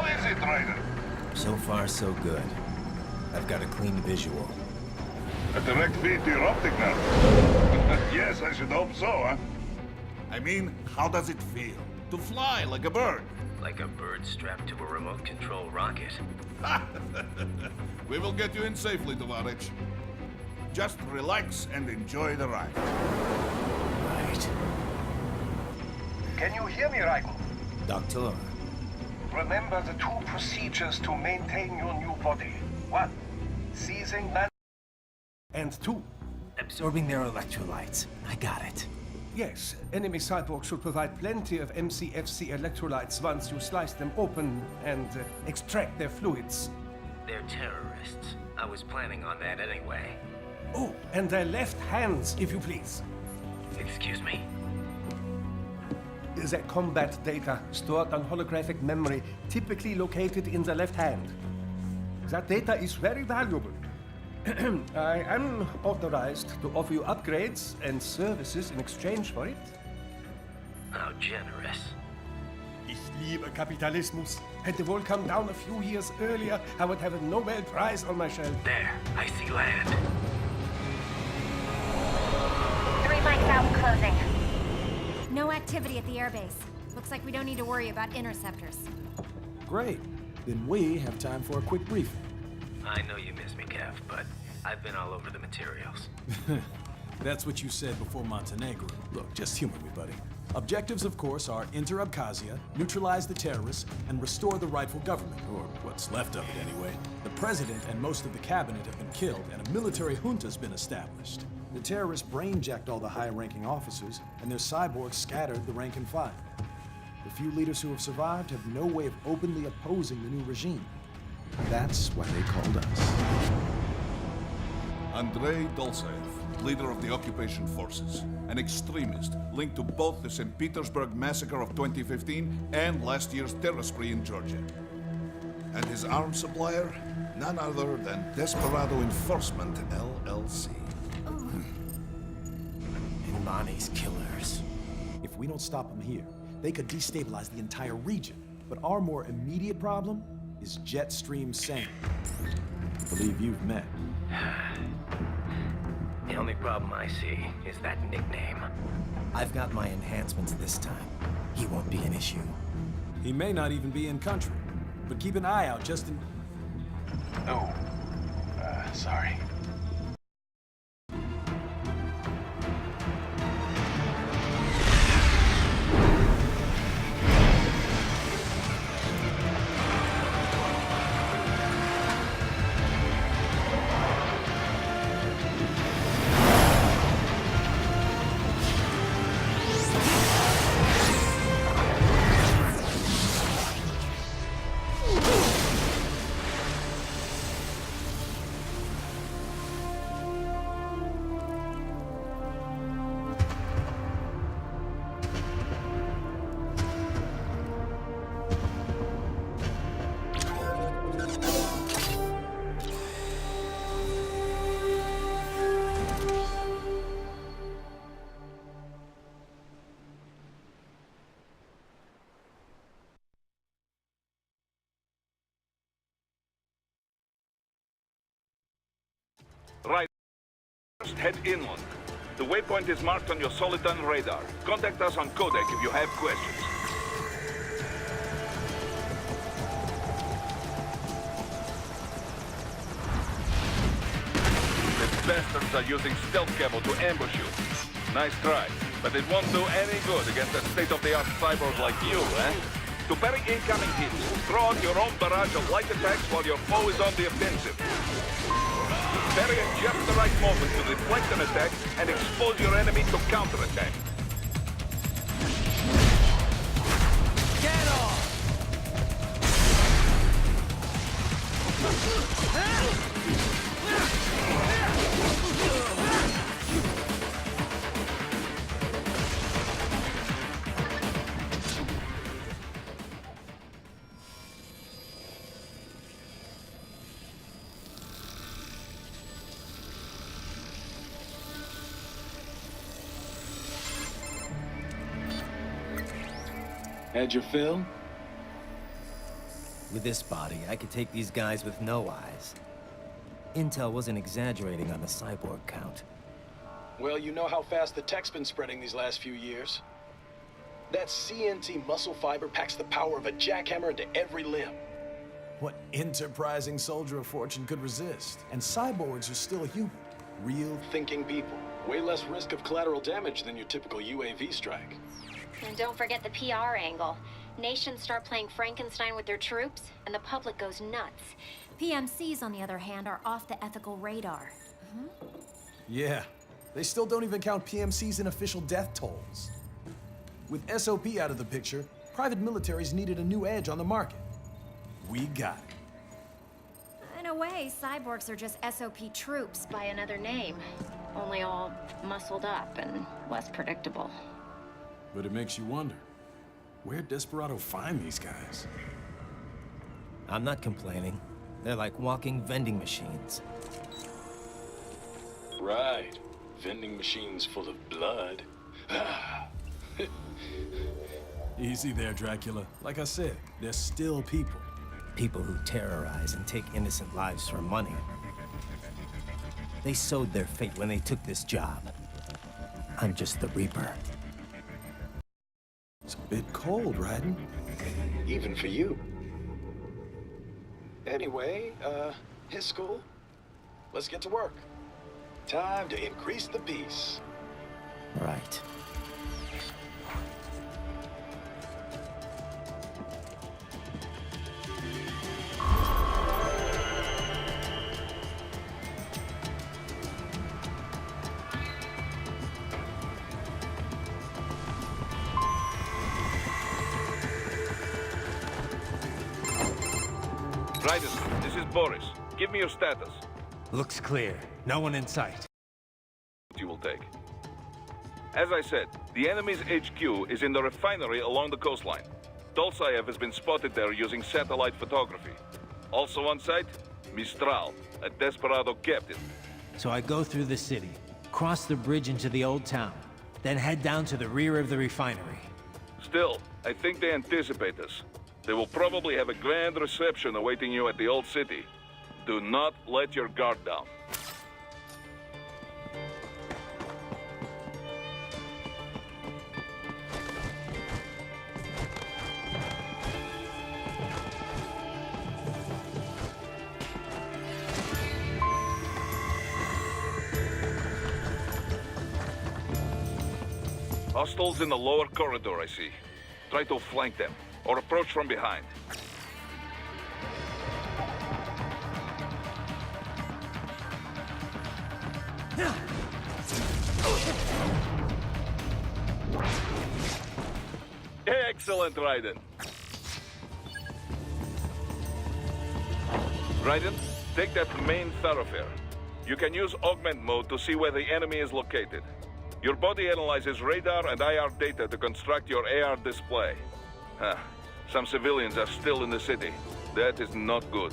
How is it, Ryder? So far, so good. I've got a clean visual. A direct feed to your optic now. Yes, I should hope so, huh? I mean, how does it feel? To fly like a bird? Like a bird strapped to a remote control rocket. We will get you in safely, Tovarich. Just relax and enjoy the ride. Right. Can you hear me, Raiko? Doctor. Remember the two procedures to maintain your new body. 1. Seizing land. And 2. Absorbing their electrolytes. I got it. Yes, enemy cyborgs should provide plenty of MCFC electrolytes once you slice them open and extract their fluids. They're terrorists. I was planning on that anyway. Oh, and their left hands, if you please. Excuse me? The combat data stored on holographic memory, typically located in the left hand. That data is very valuable. I am authorized to offer you upgrades and services in exchange for it. How generous. Ich liebe Kapitalismus. Had the war come down a few years earlier, I would have a Nobel Prize on my shelf. There, I see land. 3 mics out and closing. No activity at the airbase. Looks like we don't need to worry about interceptors. Great. Then we have time for a quick briefing. I know you miss me, Kev, but I've been all over the materials. That's what you said before Montenegro. Look, just humor me, buddy. Objectives, of course, are enter Abkhazia, neutralize the terrorists, and restore the rightful government, or what's left of it anyway. The president and most of the cabinet have been killed, and a military junta's been established. The terrorists brain-jacked all the high-ranking officers, and their cyborgs scattered the rank and file. The few leaders who have survived have no way of openly opposing the new regime. That's why they called us. Andrei Dolzaev, leader of the occupation forces, an extremist linked to both the St. Petersburg massacre of 2015 and last year's terror spree in Georgia. And his arms supplier? None other than Desperado Enforcement, LLC. Imani's killers. If we don't stop them here, they could destabilize the entire region. But our more immediate problem is Jetstream Sane. I believe you've met. The only problem I see is that nickname. I've got my enhancements this time. He won't be an issue. He may not even be in country, but keep an eye out just in... Oh, sorry. Right. First, head inland. The waypoint is marked on your Soliton radar. Contact us on codec if you have questions. The bastards are using stealth cable to ambush you. Nice try, but it won't do any good against a state-of-the-art cyborg like you, eh? To parry incoming hits, throw out your own barrage of light attacks while your foe is on the offensive. Parry at just the right moment to deflect an attack and expose your enemy to counterattack. Get off! Had your fill? With this body, I could take these guys with no eyes. Intel wasn't exaggerating on the cyborg count. Well, you know how fast the tech's been spreading these last few years. That CNT muscle fiber packs the power of a jackhammer into every limb. What enterprising soldier of fortune could resist? And cyborgs are still human. Real Thinking people. Way less risk of collateral damage than your typical UAV strike. And don't forget the PR angle. Nations start playing Frankenstein with their troops, and the public goes nuts. PMCs, on the other hand, are off the ethical radar. Yeah, they still don't even count PMCs in official death tolls. With SOP out of the picture, private militaries needed a new edge on the market. We got it. In a way, cyborgs are just SOP troops by another name. Only all muscled up and less predictable. But it makes you wonder, where'd Desperado find these guys? I'm not complaining. They're like walking vending machines. Right. Vending machines full of blood. Easy there, Dracula. Like I said, they're still people. People who terrorize and take innocent lives for money. They sowed their fate when they took this job. I'm just the Reaper. It's a bit cold, Raiden. Even for you. Anyway, his school. Let's get to work. Time to increase the peace. Right. Raiden, this is Boris. Give me your status. Looks clear. No one in sight. You will take. As I said, the enemy's HQ is in the refinery along the coastline. Dolsaev has been spotted there using satellite photography. Also on site, Mistral, a Desperado captain. So I go through the city, cross the bridge into the old town, then head down to the rear of the refinery. Still, I think they anticipate us. They will probably have a grand reception awaiting you at the old city. Do not let your guard down. Hostiles in the lower corridor, I see. Try to flank them, or approach from behind. Excellent, Raiden. Raiden, take that main thoroughfare. You can use augment mode to see where the enemy is located. Your body analyzes radar and IR data to construct your AR display. Some civilians are still in the city. That is not good.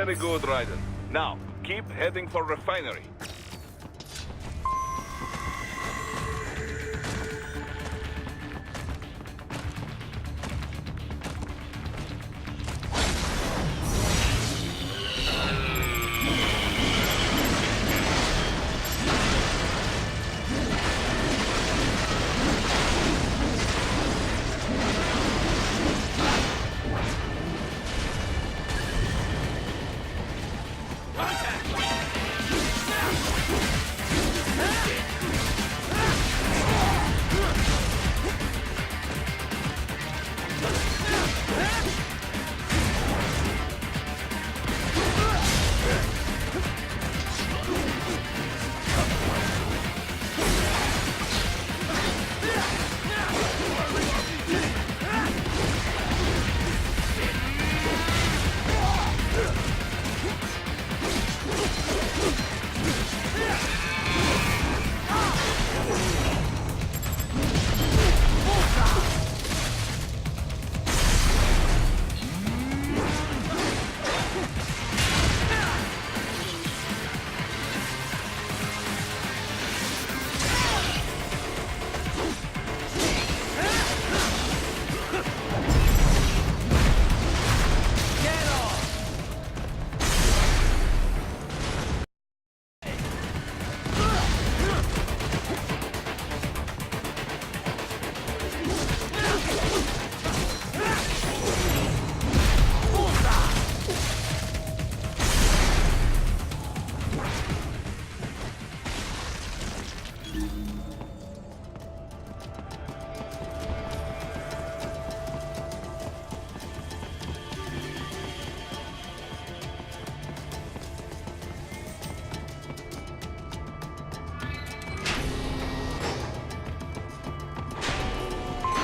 Very good, Raiden. Now, keep heading for refinery.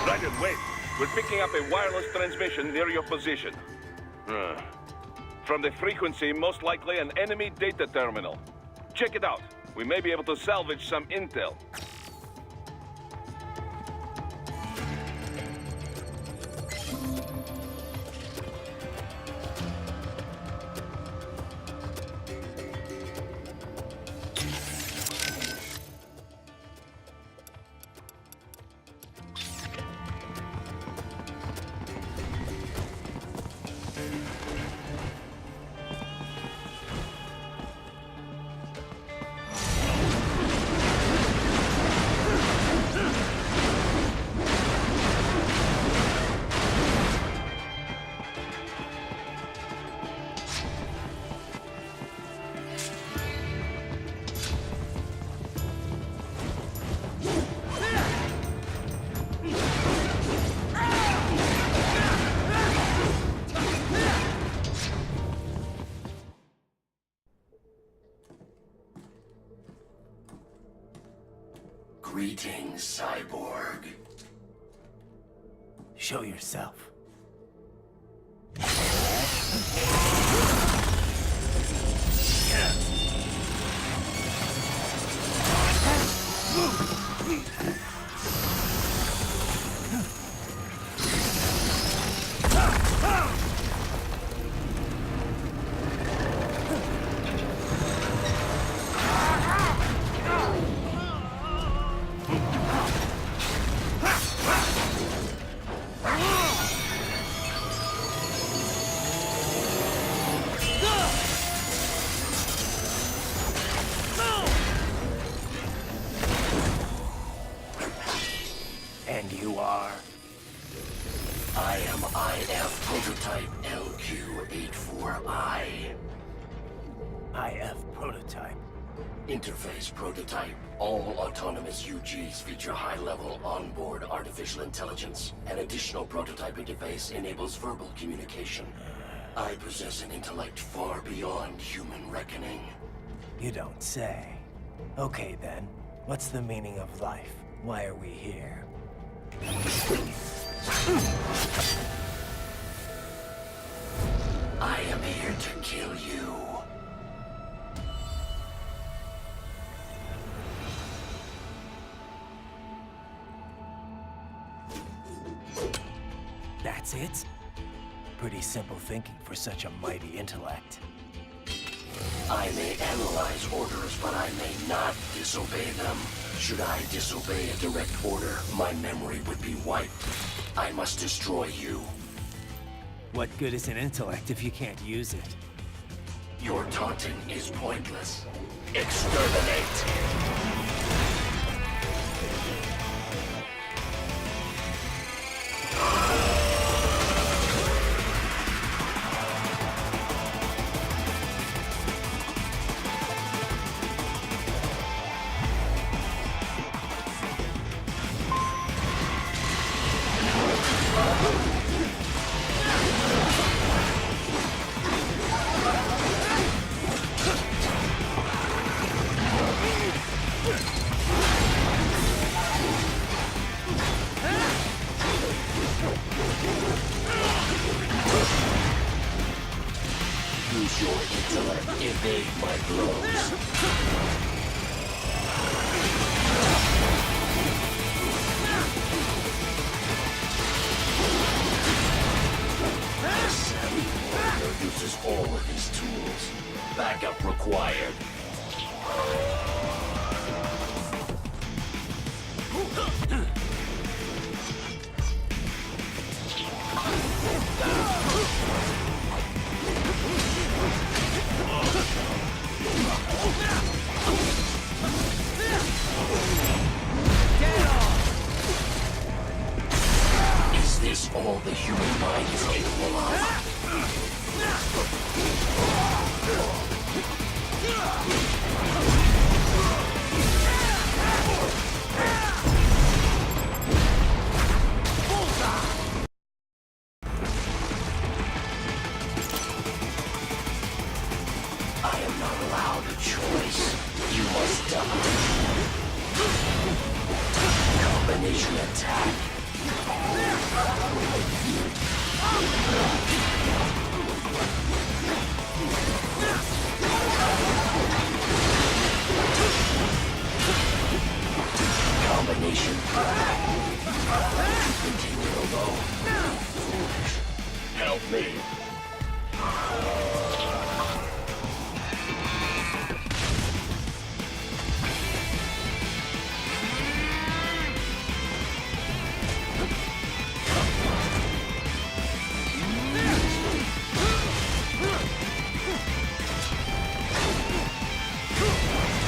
Raiden, wait. We're picking up a wireless transmission near your position. From the frequency, most likely an enemy data terminal. Check it out. We may be able to salvage some intel. Greetings, cyborg. Show yourself. And you are? I am IF prototype LQ84I. IF prototype. Interface prototype. All autonomous UGs feature high-level onboard artificial intelligence. An additional prototype interface enables verbal communication. I possess an intellect far beyond human reckoning. You don't say. Okay then, what's the meaning of life? Why are we here? I am here to kill you. That's it? pretty simple thinking for such a mighty intellect. I may analyze orders, but I may not disobey them. Should I disobey a direct order, my memory would be wiped. I must destroy you. What good is an intellect if you can't use it? Your taunting is pointless. Exterminate! Use your intellect, evade my blows. The savvy warrior uses all of his tools. Backup required. Is this all the human mind is capable of? I am not allowed a choice. You must die. Combination attack. Combination attack. Continue alone. Foolish. Help me.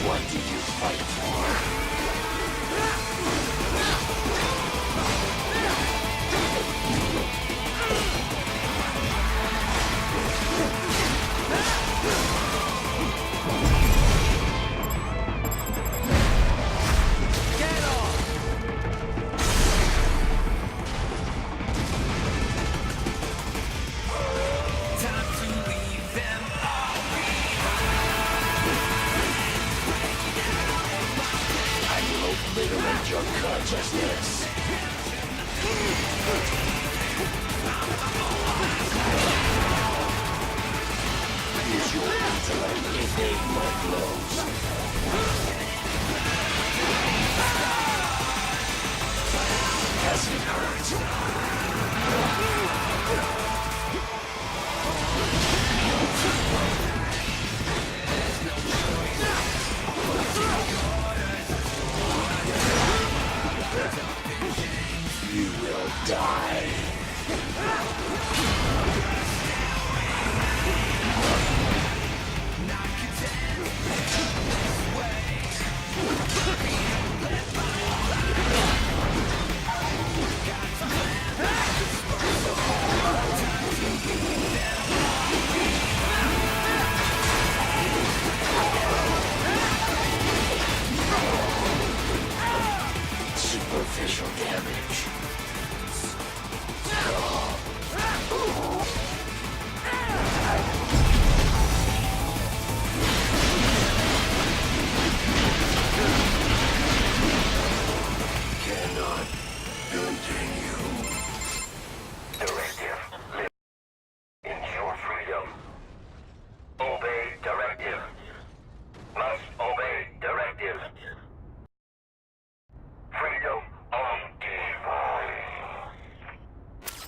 What do you fight for? I will obliterate your consciousness. Use your intellect, evade my blows. As it hurts. You will die.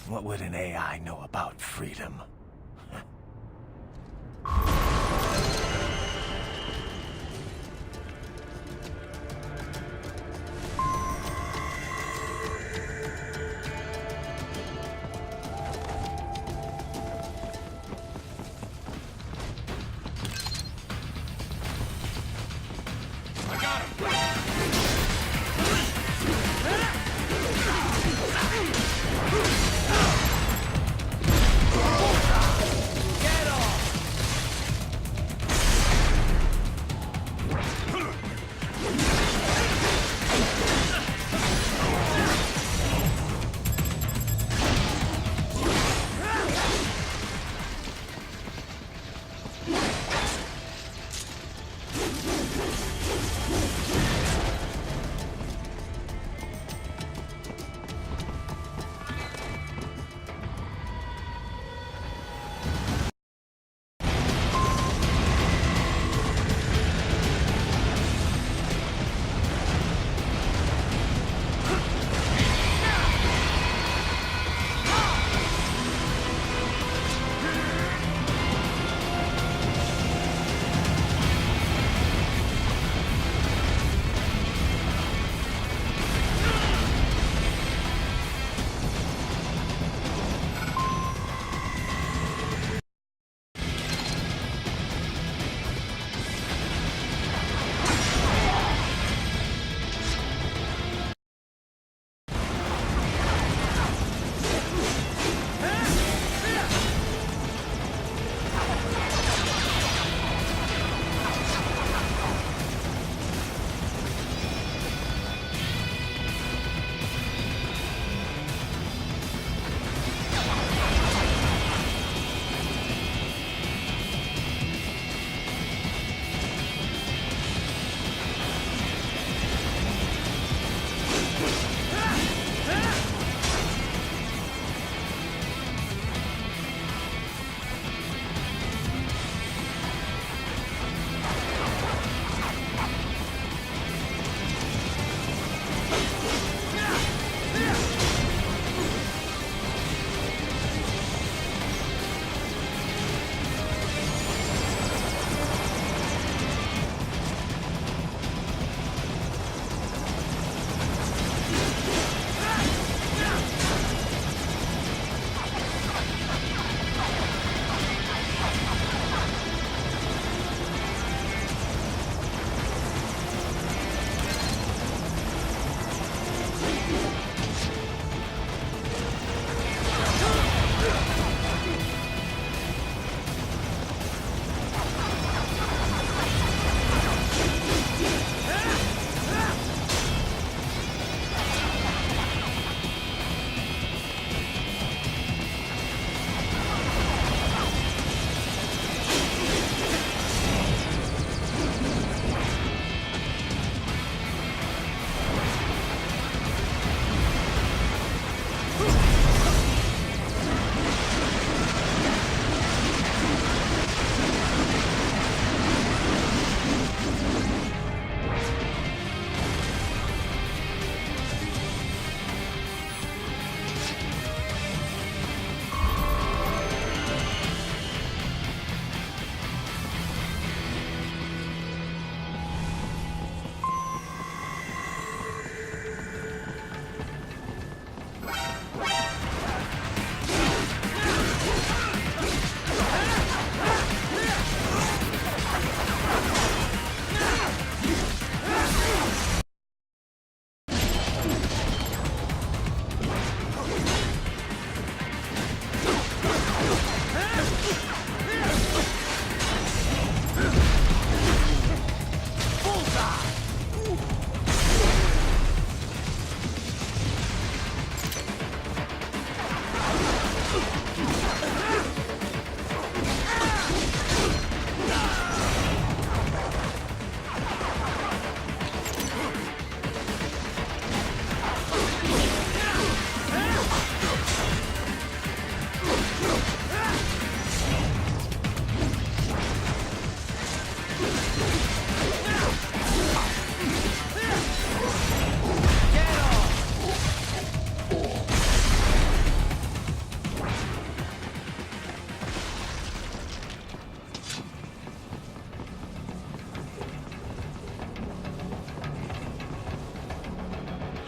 What would an AI know about freedom?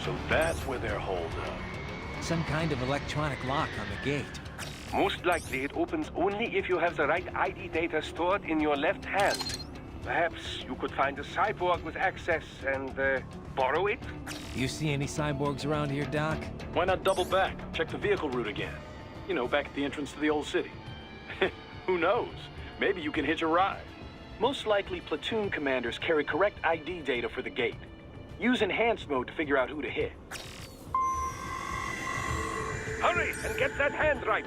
So that's where they're holed up. Some kind of electronic lock on the gate. Most likely it opens only if you have the right ID data stored in your left hand. Perhaps you could find a cyborg with access and borrow it? You see any cyborgs around here, Doc? Why not double back? Check the vehicle route again. You know, back at the entrance to the old city. Who knows? Maybe you can hitch a ride. Most likely, platoon commanders carry correct ID data for the gate. Use enhanced mode to figure out who to hit. Hurry and get that hand right!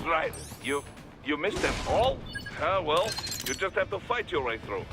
Right. You missed them all? Ah, well, you just have to fight your way through.